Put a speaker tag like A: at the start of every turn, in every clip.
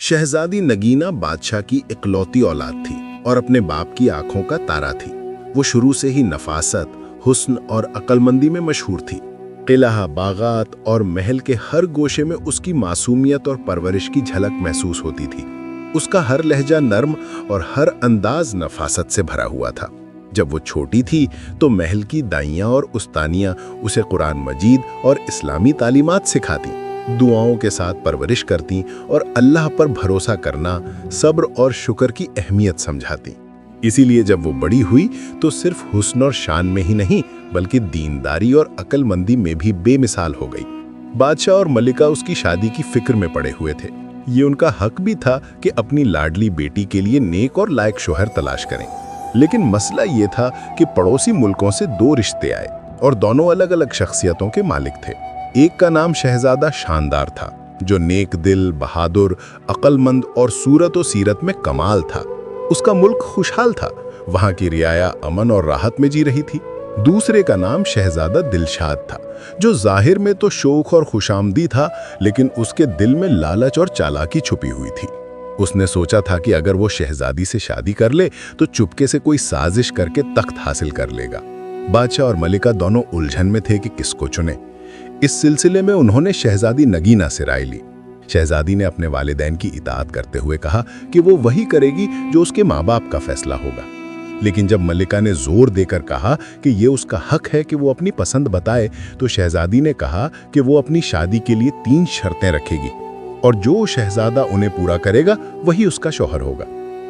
A: शहजादी नगीना बादशाह की इकलौती औलाद थी और अपने बाप की आंखों का तारा थी। वो शुरू से ही नफासत, हुस्न और अक्लमंदी में मशहूर थी। किला, बागात और महल के हर गोशे में उसकी मासूमियत और परवरिश की झलक महसूस होती थी। उसका हर लहजा नर्म और हर अंदाज नफासत से भरा हुआ था। जब वो छोटी थी तो महल की दाइयाँ और उस्तानियाँ उसे कुरान मजीद और इस्लामी तालीमात सिखाती, दुआओं के साथ परवरिश करती और अल्लाह पर भरोसा करना, सब्र और शुक्र की अहमियत समझाती। इसीलिए जब वो बड़ी हुई तो सिर्फ हुस्न और शान में ही नहीं बल्कि दीनदारी और अक्लमंदी में भी बेमिसाल हो गई। बादशाह और मलिका उसकी शादी की फिक्र में पड़े हुए थे। ये उनका हक भी था कि अपनी लाडली बेटी के लिए नेक और लायक शोहर तलाश करें। लेकिन मसला ये था कि पड़ोसी मुल्कों से दो रिश्ते आए और दोनों अलग अलग शख्सियतों के मालिक थे। एक का नाम शहजादा शानदार था, जो नेक दिल, बहादुर, अक्लमंद और सूरत व सीरत में कमाल था। उसका मुल्क खुशहाल था, वहाँ की रियाया अमन और राहत में जी रही थी। दूसरे का नाम शहजादा दिलशाद था, जो जाहिर में तो शौक और खुशामदी था, लेकिन उसके दिल में लालच और चालाकी छुपी हुई थी। उसने सोचा था कि अगर वो शहजादी से शादी कर ले तो चुपके से कोई साजिश करके तख्त हासिल कर लेगा। बादशाह और मलिका दोनों उलझन में थे कि किसको चुने। इस सिलसिले में उन्होंने शहजादी नगीना से राय ली। शहजादी ने अपने वालिदैन की इताअत करते हुए कहा कि वो वही करेगी जो उसके माँ बाप का फैसला होगा। लेकिन जब मलिका ने जोर देकर कहा कि ये उसका हक है कि वो अपनी पसंद बताए, तो शहजादी ने कहा कि वो अपनी शादी के लिए 3 शर्तें रखेगी और जो शहजादा उन्हें पूरा करेगा वही उसका शौहर होगा।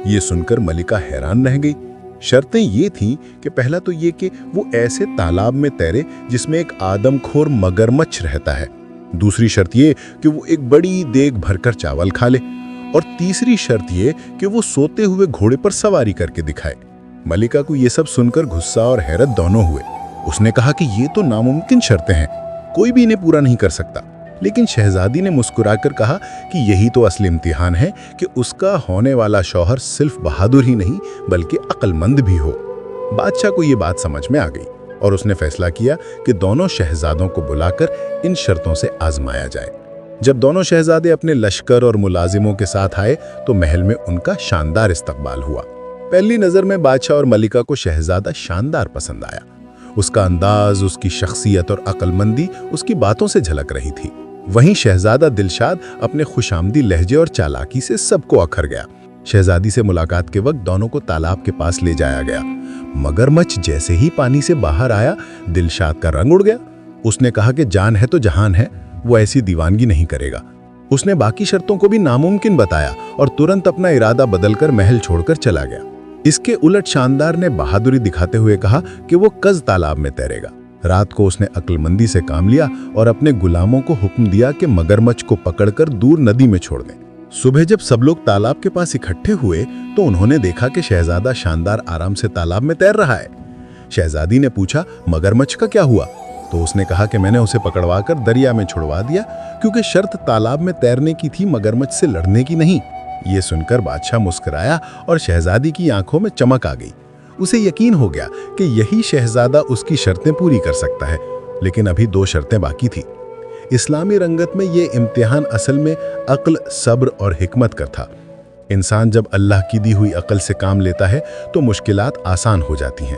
A: ये सुनकर मलिका हैरान रह गई। शर्तें ये थीं कि पहला तो ये कि वो ऐसे तालाब में तैरे जिसमें एक आदमखोर मगरमच्छ रहता है। दूसरी शर्त ये कि वो एक बड़ी देग भरकर चावल खा ले और तीसरी शर्त ये कि वो सोते हुए घोड़े पर सवारी करके दिखाए। मलिका को ये सब सुनकर गुस्सा और हैरत दोनों हुए। उसने कहा कि ये तो नामुमकिन शर्तें हैं, कोई भी इन्हें पूरा नहीं कर सकता। लेकिन शहजादी ने मुस्कुराकर कहा कि यही तो असली इम्तिहान है कि उसका होने वाला शौहर सिर्फ बहादुर ही नहीं बल्कि अक्लमंद भी हो। बादशाह को ये बात समझ में आ गई और उसने फैसला किया कि दोनों शहजादों को बुलाकर इन शर्तों से आजमाया जाए। जब दोनों शहजादे अपने लश्कर और मुलाजिमों के साथ आए तो महल में उनका शानदार इस्तकबाल हुआ। पहली नज़र में बादशाह और मलिका को शहजादा शानदार पसंद आया। उसका अंदाज, उसकी शख्सियत और अक्लमंदी उसकी बातों से झलक रही थी। वहीं शहजादा दिलशाद अपने खुशामदी लहजे और चालाकी से सबको अखर गया। शहजादी से मुलाकात के वक्त दोनों को तालाब के पास ले जाया गया। मगरमच्छ जैसे ही पानी से बाहर आया, दिलशाद का रंग उड़ गया। उसने कहा कि जान है तो जहान है, वो ऐसी दीवानगी नहीं करेगा। उसने बाकी शर्तों को भी नामुमकिन बताया और तुरंत अपना इरादा बदलकर महल छोड़कर चला गया। इसके उलट शानदार ने बहादुरी दिखाते हुए कहा कि वो कज तालाब में तैरेगा। रात को उसने अक्लमंदी से काम लिया और अपने गुलामों को हुक्म दिया कि मगरमच्छ को पकड़कर दूर नदी में छोड़ दें। सुबह जब सब लोग तालाब के पास इकट्ठे हुए तो उन्होंने देखा कि शहजादा शानदार आराम से तालाब में तैर रहा है। शहजादी ने पूछा, मगरमच्छ का क्या हुआ? तो उसने कहा कि मैंने उसे पकड़वाकर दरिया में छुड़वा दिया, क्योंकि शर्त तालाब में तैरने की थी, मगरमच्छ से लड़ने की नहीं। ये सुनकर बादशाह मुस्कुराया और शहजादी की आंखों में चमक आ गई। उसे यकीन हो गया कि यही शहजादा उसकी शर्तें पूरी कर सकता है। लेकिन अभी 2 शर्तें बाकी थी। इस्लामी रंगत में ये इम्तिहान असल में अक्ल, सब्र और हिकमत का था। इंसान जब अल्लाह की दी हुई अक्ल से काम लेता है तो मुश्किलात आसान हो जाती हैं।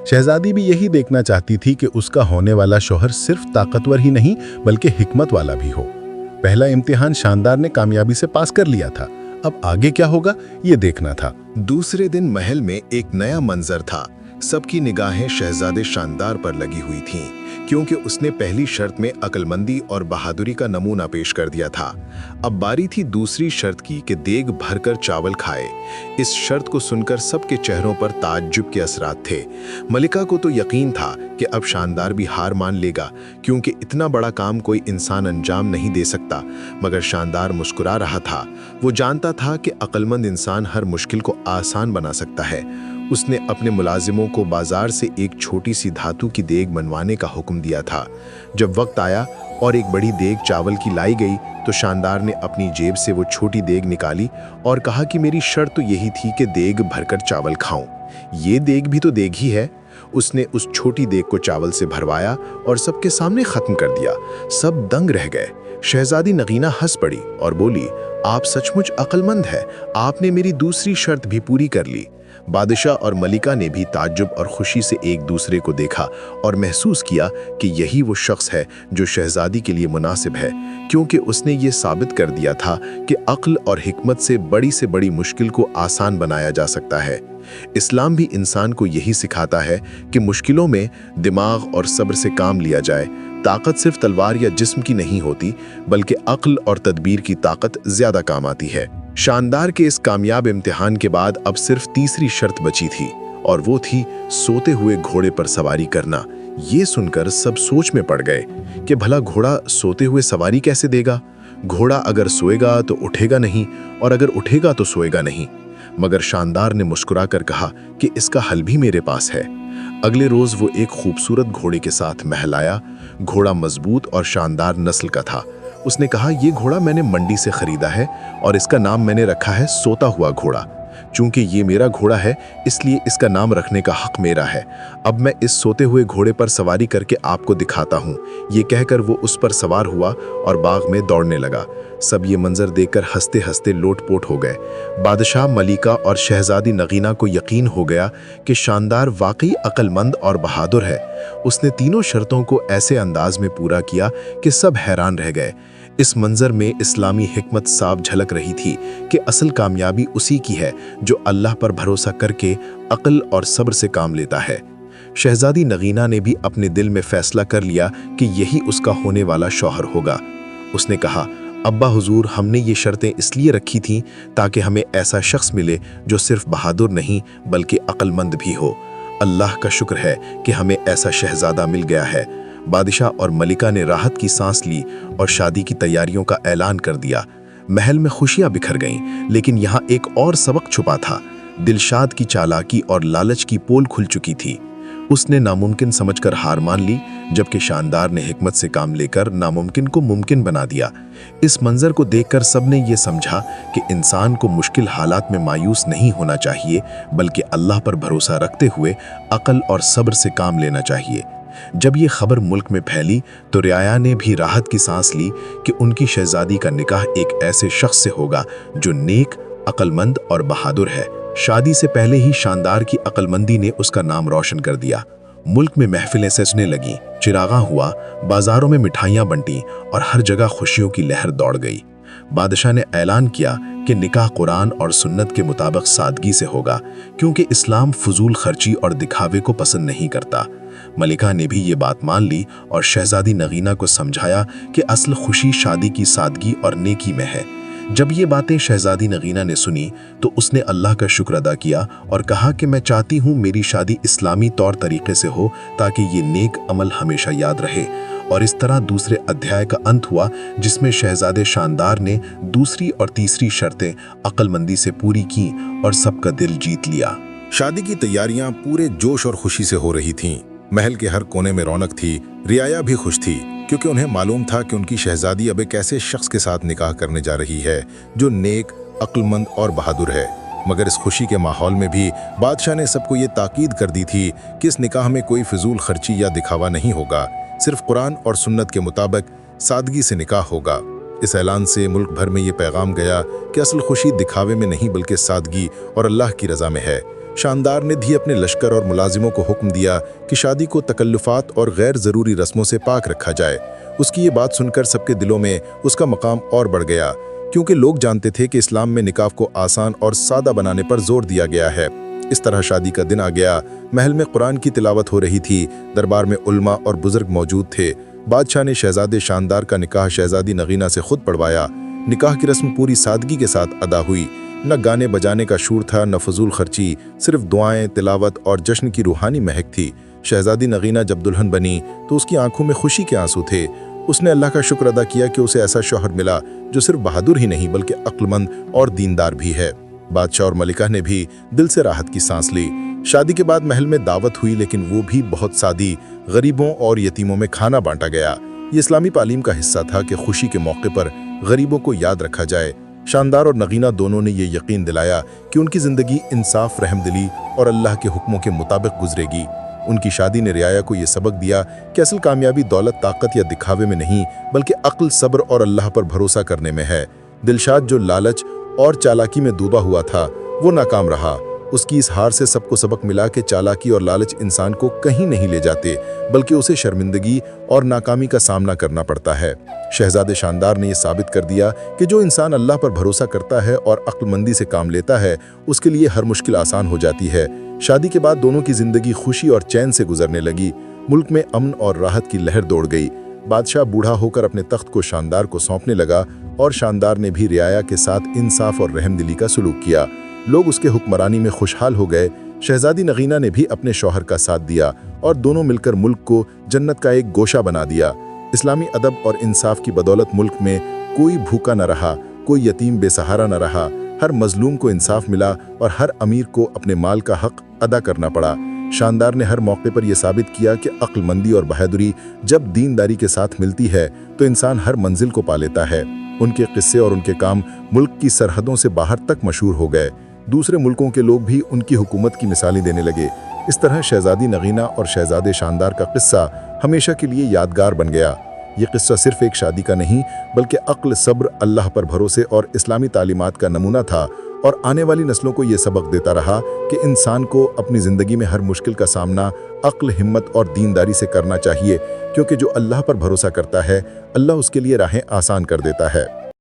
A: शहजादी भी यही देखना चाहती थी कि उसका होने वाला शौहर सिर्फ ताकतवर ही नहीं बल्कि हिकमत वाला भी हो। पहला इम्तिहान शानदार ने कामयाबी से पास कर लिया था। अब आगे क्या होगा ये देखना था।
B: दूसरे दिन महल में एक नया मंजर था। सबकी निगाहें शहजादे शानदार पर लगी हुई थीं, क्योंकि उसने पहली शर्त में अक्लमंदी और बहादुरी का नमूना पेश कर दिया था। अब बारी थी दूसरी शर्त की कि देग भरकर चावल खाए। इस शर्त को सुनकर सबके चेहरों पर ताज्जुब के असरात थे। मलिका को तो यकीन था कि अब शानदार भी हार मान लेगा, क्योंकि इतना बड़ा काम कोई इंसान अंजाम नहीं दे सकता। मगर शानदार मुस्कुरा रहा था। वो जानता था कि अक्लमंद इंसान हर मुश्किल को आसान बना सकता है। उसने अपने मुलाजिमों को बाजार से एक छोटी सी धातु की देग बनवाने का हुक्म दिया था। जब वक्त आया और एक बड़ी देग चावल की लाई गई तो शानदार ने अपनी जेब से वो छोटी देग निकाली और कहा कि मेरी शर्त तो यही थी कि देग भरकर चावल खाऊं। ये देग भी तो देग ही है। उसने उस छोटी देग को चावल से भरवाया और सबके सामने खत्म कर दिया। सब दंग रह गए। शहजादी नगीना हंस पड़ी और बोली, आप सचमुच अक्लमंद हैं, आपने मेरी दूसरी शर्त भी पूरी कर ली। बादशाह और मलिका ने भी ताज्जुब और खुशी से एक दूसरे को देखा और महसूस किया कि यही वो शख्स है जो शहजादी के लिए मुनासिब है, क्योंकि उसने ये साबित कर दिया था कि अक्ल और हिकमत से बड़ी मुश्किल को आसान बनाया जा सकता है। इस्लाम भी इंसान को यही सिखाता है कि मुश्किलों में दिमाग और सब्र से काम लिया जाए। ताकत सिर्फ तलवार या जिस्म की नहीं होती, बल्कि अक्ल और तदबीर की ताकत ज्यादा काम आती है। शानदार के इस कामयाब इम्तिहान के बाद अब सिर्फ तीसरी शर्त बची थी, और वो थी सोते हुए घोड़े पर सवारी करना। ये सुनकर सब सोच में पड़ गए कि भला घोड़ा सोते हुए सवारी कैसे देगा? घोड़ा अगर सोएगा तो उठेगा नहीं, और अगर उठेगा तो सोएगा नहीं। मगर शानदार ने मुस्कुराकर कहा कि इसका हल भी मेरे पास है। अगले रोज वो एक खूबसूरत घोड़े के साथ महल आया। घोड़ा मजबूत और शानदार नस्ल का था। उसने कहा, ये घोड़ा मैंने मंडी से खरीदा है और इसका नाम मैंने रखा है सोता हुआ घोड़ा। चूंकि ये मेरा घोड़ा है, इसलिए इसका नाम रखने का हक मेरा है। अब मैं इस सोते हुए घोड़े पर सवारी करके आपको दिखाता हूँ। ये कहकर वो उस पर सवार हुआ और बाग में दौड़ने लगा। सब ये मंजर देखकर हंसते हंसते लोटपोट हो गए। बादशाह, मलिका और शहजादी नगीना को यकीन हो गया कि शानदार वाकई अक्लमंद और बहादुर है। उसने तीनों शर्तों को ऐसे अंदाज में पूरा किया कि सब हैरान रह गए। इस मंजर में इस्लामी हिकमत साफ झलक रही थी कि असल कामयाबी उसी की है जो अल्लाह पर भरोसा करके अक्ल और सब्र से काम लेता है। शहजादी नगीना ने भी अपने दिल में फैसला कर लिया कि यही उसका होने वाला शौहर होगा। उसने कहा, अब्बा हुजूर, हमने ये शर्तें इसलिए रखी थीं ताकि हमें ऐसा शख्स मिले जो सिर्फ बहादुर नहीं बल्कि अक्लमंद भी हो। अल्लाह का शुक्र है कि हमें ऐसा शहजादा मिल गया है। बादशाह और मलिका ने राहत की सांस ली और शादी की तैयारियों का ऐलान कर दिया। महल में खुशियां बिखर गईं, लेकिन यहाँ एक और सबक छुपा था। दिलशाद की चालाकी और लालच की पोल खुल चुकी थी। उसने नामुमकिन समझकर हार मान ली, जबकि शानदार ने हिकमत से काम लेकर नामुमकिन को मुमकिन बना दिया। इस मंजर को देखकर सबने ये समझा कि इंसान को मुश्किल हालात में मायूस नहीं होना चाहिए, बल्कि अल्लाह पर भरोसा रखते हुए अक्ल और सब्र से काम लेना चाहिए। जब ये खबर मुल्क में फैली तो रियाया ने भी राहत की सांस ली कि उनकी शहजादी का निकाह एक ऐसे शख्स से होगा जो नेक, अक्लमंद और बहादुर है। शादी से पहले ही शानदार की अक्लमंदी ने उसका नाम रोशन कर दिया। मुल्क में महफिलें सजने लगीं, चिरागा हुआ, बाजारों में मिठाइयां बंटी और हर जगह खुशियों की लहर दौड़ गई। बादशाह ने ऐलान किया कि निकाह कुरान और सुन्नत के मुताबिक सादगी से होगा, क्योंकि इस्लाम फजूल खर्ची और दिखावे को पसंद नहीं करता। मलिका ने भी ये बात मान ली और शहजादी नगीना को समझाया कि असल खुशी शादी की सादगी और नेकी में है। जब ये बातें शहजादी नगीना ने सुनी तो उसने अल्लाह का शुक्र अदा किया और कहा कि मैं चाहती हूँ मेरी शादी इस्लामी तौर तरीके से हो, ताकि ये नेक अमल हमेशा याद रहे। और इस तरह दूसरे अध्याय का अंत हुआ, जिसमें शहजादे शानदार ने दूसरी और तीसरी शर्तें अक्लमंदी से पूरी की और सबका दिल जीत लिया।
C: शादी की तैयारियां पूरे जोश और खुशी से हो रही थीं। महल के हर कोने में रौनक थी। रियाया भी खुश थी, क्योंकि उन्हें मालूम था कि उनकी शहजादी अब एक ऐसे शख्स के साथ निकाह करने जा रही है जो नेक, अक्लमंद और बहादुर है। मगर इस खुशी के माहौल में भी बादशाह ने सबको ये ताकीद कर दी थी कि इस निकाह में कोई फिजूल खर्ची या दिखावा नहीं होगा, सिर्फ कुरान और सुन्नत के मुताबिक सादगी से निकाह होगा। इस ऐलान से मुल्क भर में ये पैगाम गया कि असल खुशी दिखावे में नहीं बल्कि सादगी और अल्लाह की रज़ा में है। शानदार ने भी अपने लश्कर और मुलाजिमों को हुक्म दिया कि शादी को तकल्लुफ़ात और गैर ज़रूरी रस्मों से पाक रखा जाए। उसकी ये बात सुनकर सबके दिलों में उसका मकाम और बढ़ गया, क्योंकि लोग जानते थे कि इस्लाम में निकाह को आसान और सादा बनाने पर जोर दिया गया है। इस तरह शादी का दिन आ गया। महल में कुरान की तिलावत हो रही थी। दरबार में उल्मा और बुजुर्ग मौजूद थे। बादशाह ने शहजादे शानदार का निकाह शहजादी नगीना से खुद पढ़वाया। निकाह की रस्म पूरी सादगी के साथ अदा हुई। न गाने बजाने का शूर था, न फजूल खर्ची, सिर्फ दुआएं, तिलावत और जश्न की रूहानी महक थी। शहजादी नगीना जब दुल्हन बनी तो उसकी आंखों में खुशी के आंसू थे। उसने अल्लाह का शुक्र अदा किया कि उसे ऐसा शौहर मिला जो सिर्फ बहादुर ही नहीं बल्कि अक्लमंद और दीनदार भी है। बादशाह और मलिका ने भी दिल से राहत की सांस ली। शादी के बाद महल में दावत हुई, लेकिन वो भी बहुत सादी। गरीबों और यतीमों में खाना बांटा गया। ये इस्लामी तालीम का हिस्सा था कि खुशी के मौके पर गरीबों को याद रखा जाए। शानदार और नगीना दोनों ने ये यकीन दिलाया कि उनकी ज़िंदगी इंसाफ, रहमदिली और अल्लाह के हुक्मों के मुताबिक गुजरेगी। उनकी शादी ने रियाया को यह सबक दिया कि असल कामयाबी दौलत, ताकत या दिखावे में नहीं बल्कि अक्ल, सब्र और अल्लाह पर भरोसा करने में है। दिलशाद जो लालच और चालाकी में डूबा हुआ था वो नाकाम रहा। उसकी इस हार से सबको सबक मिला कि चालाकी और लालच इंसान को कहीं नहीं ले जाते, बल्कि उसे शर्मिंदगी और नाकामी का सामना करना पड़ता है। शहजादे शानदार ने यह साबित कर दिया कि जो इंसान अल्लाह पर भरोसा करता है और अक्लमंदी से काम लेता है, उसके लिए हर मुश्किल आसान हो जाती है। शादी के बाद दोनों की जिंदगी खुशी और चैन से गुजरने लगी। मुल्क में अमन और राहत की लहर दौड़ गई। बादशाह बूढ़ा होकर अपने तख्त को शानदार को सौंपने लगा और शानदार ने भी रियाया के साथ इंसाफ और रहमदिली का सलूक किया। लोग उसके हुक्मरानी में खुशहाल हो गए। शहजादी नगीना ने भी अपने शौहर का साथ दिया और दोनों मिलकर मुल्क को जन्नत का एक गोशा बना दिया। इस्लामी अदब और इंसाफ की बदौलत मुल्क में कोई भूखा न रहा, कोई यतीम बेसहारा न रहा। हर मजलूम को इंसाफ मिला और हर अमीर को अपने माल का हक अदा करना पड़ा। शानदार ने हर मौके पर यह साबित किया कि अक्लमंदी और बहादुरी जब दीनदारी के साथ मिलती है तो इंसान हर मंजिल को पा लेता है। उनके किस्से और उनके काम मुल्क की सरहदों से बाहर तक मशहूर हो गए। दूसरे मुल्कों के लोग भी उनकी हुकूमत की मिसालें देने लगे। इस तरह शहजादी नगीना और शहजादे शानदार का किस्सा हमेशा के लिए यादगार बन गया। ये किस्सा सिर्फ एक शादी का नहीं, बल्कि अक्ल, सब्र, अल्लाह पर भरोसे और इस्लामी तालीमात का नमूना था और आने वाली नस्लों को ये सबक देता रहा कि इंसान को अपनी ज़िंदगी में हर मुश्किल का सामना अक्ल, हिम्मत और दीनदारी से करना चाहिए, क्योंकि जो अल्लाह पर भरोसा करता है, अल्लाह उसके लिए राहें आसान कर देता है।